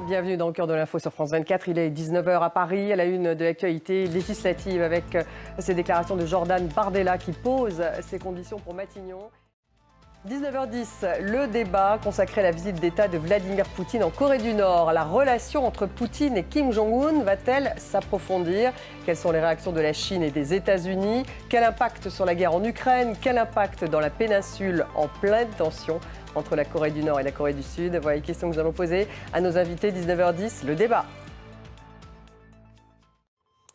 Bienvenue dans le cœur de l'info sur France 24. Il est 19h à Paris, à la une de l'actualité législative avec ces déclarations de Jordan Bardella qui pose ses conditions pour Matignon. 19h10, le débat consacré à la visite d'État de Vladimir Poutine en Corée du Nord. La relation entre Poutine et Kim Jong-un va-t-elle s'approfondir? Quelles sont les réactions de la Chine et des États-Unis? Quel impact sur la guerre en Ukraine? Quel impact dans la péninsule en pleine tension entre la Corée du Nord et la Corée du Sud? Voilà les questions que nous allons poser à nos invités. 19h10, le débat.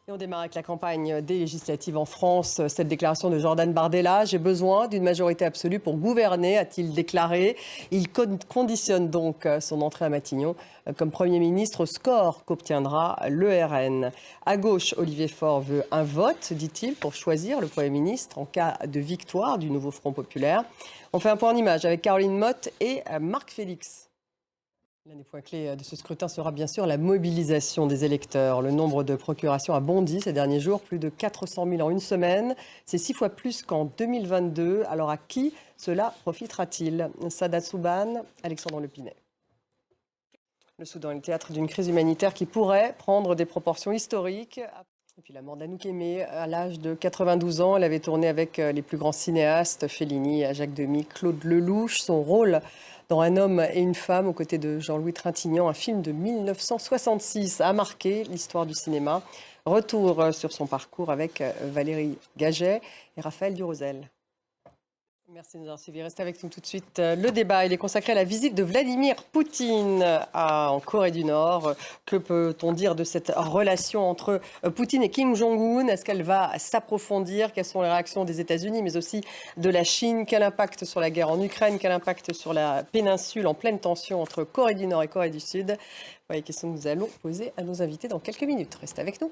Et on démarre avec la campagne des législatives en France. Cette déclaration de Jordan Bardella: j'ai besoin d'une majorité absolue pour gouverner, a-t-il déclaré. Il conditionne donc son entrée à Matignon comme Premier ministre au score qu'obtiendra le RN. À gauche, Olivier Faure veut un vote, dit-il, pour choisir le Premier ministre en cas de victoire du nouveau Front populaire. On fait un point en image avec Caroline Motte et Marc Félix. L'un des points clés de ce scrutin sera bien sûr la mobilisation des électeurs. Le nombre de procurations a bondi ces derniers jours, plus de 400 000 en une semaine. C'est 6 fois plus qu'en 2022. Alors à qui cela profitera-t-il? Sadat Souban, Alexandre Lepinet. Le Soudan est le théâtre d'une crise humanitaire qui pourrait prendre des proportions historiques. Et puis la mort d'Anouk Aimée, à l'âge de 92 ans, elle avait tourné avec les plus grands cinéastes, Fellini, Jacques Demy, Claude Lelouch. Son rôle dans Un homme et une femme, aux côtés de Jean-Louis Trintignant, un film de 1966, a marqué l'histoire du cinéma. Retour sur son parcours avec Valérie Gaget et Raphaël Durosel. Merci de nous avoir suivis. Restez avec nous tout de suite. Le débat, il est consacré à la visite de Vladimir Poutine en Corée du Nord. Que peut-on dire de cette relation entre Poutine et Kim Jong-un? Est-ce qu'elle va s'approfondir? Quelles sont les réactions des États-Unis, mais aussi de la Chine? Quel impact sur la guerre en Ukraine? Quel impact sur la péninsule en pleine tension entre Corée du Nord et Corée du Sud? Voilà les questions que nous allons poser à nos invités dans quelques minutes. Restez avec nous.